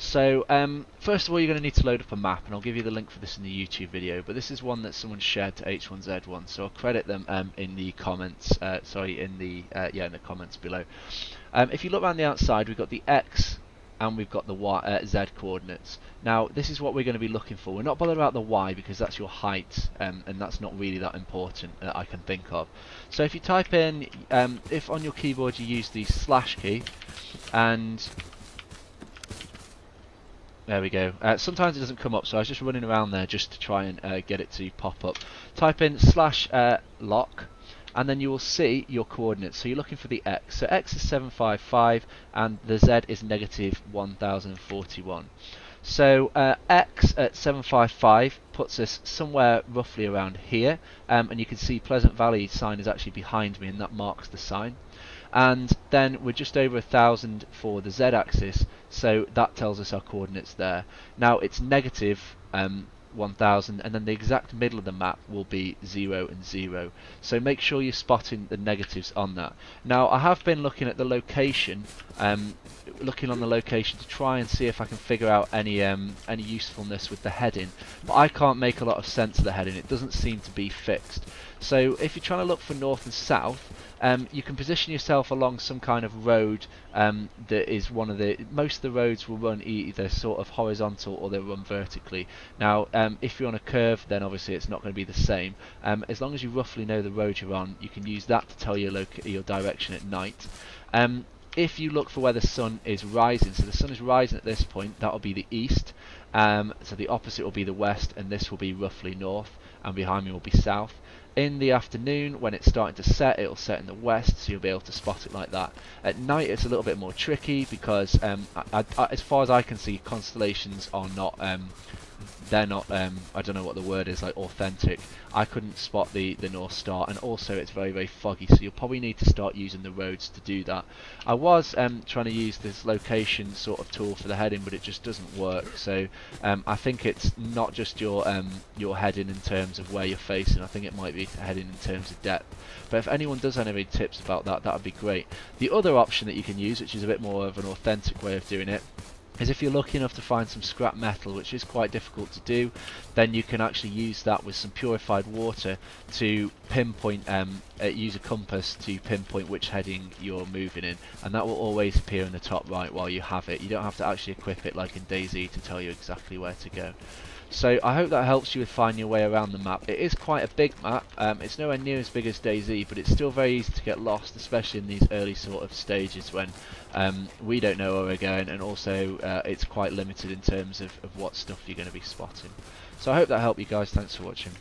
So first of all, you're going to need to load up a map, and I'll give you the link for this in the YouTube video, but this is one that someone shared to H1Z1, so I'll credit them in the comments, in the comments below. If you look around the outside, we've got the X and we've got the Z coordinates. Now this is what we're going to be looking for. We're not bothered about the Y because that's your height, and that's not really that important that I can think of. So if you type in, if on your keyboard you use the slash key, and there we go. Sometimes it doesn't come up, so I was just running around there just to try and get it to pop up. Type in slash lock, and then you will see your coordinates. So you're looking for the X. So X is 755 and the Z is negative 1041. So X at 755 puts us somewhere roughly around here, and you can see Pleasant Valley sign is actually behind me, and that marks the sign. And then we're just over 1000 for the Z-axis, so that tells us our coordinates there. Now it's negative 1000, and then the exact middle of the map will be 0 and 0. So make sure you're spotting the negatives on that. Now I have been looking at the location, looking on the location to try and see if I can figure out any usefulness with the heading, but I can't make a lot of sense of the heading. It doesn't seem to be fixed. So if you're trying to look for north and south, you can position yourself along some kind of road that is one of the... Most of the roads will run either sort of horizontal or they'll run vertically. Now if you're on a curve, then obviously it's not going to be the same. As long as you roughly know the road you're on, you can use that to tell your direction at night. If you look for where the sun is rising, so the sun is rising at this point, that will be the east, so the opposite will be the west, and this will be roughly north, and behind me will be south. In the afternoon, when it's starting to set, it'll set in the west, so you'll be able to spot it like that. At night it's a little bit more tricky because as far as I can see, constellations are not they're not I don't know what the word is, like authentic. I couldn't spot the North Star, and also it's very, very foggy, so you'll probably need to start using the roads to do that. I was trying to use this location sort of tool for the heading, but it just doesn't work. So I think it's not just your heading in terms of where you're facing. I think it might be heading in terms of depth. But if anyone does have any tips about that, that would be great. The other option that you can use, which is a bit more of an authentic way of doing it, is if you're lucky enough to find some scrap metal, which is quite difficult to do, then you can actually use that with some purified water to pinpoint, use a compass to pinpoint which heading you're moving in, and that will always appear in the top right while you have it. You don't have to actually equip it like in Dayz to tell you exactly where to go. So I hope that helps you with finding your way around the map. It is quite a big map. It's nowhere near as big as Dayz, but it's still very easy to get lost, especially in these early sort of stages when we don't know where we're going, and also it's quite limited in terms of what stuff you're going to be spotting. So I hope that helped you guys. Thanks for watching.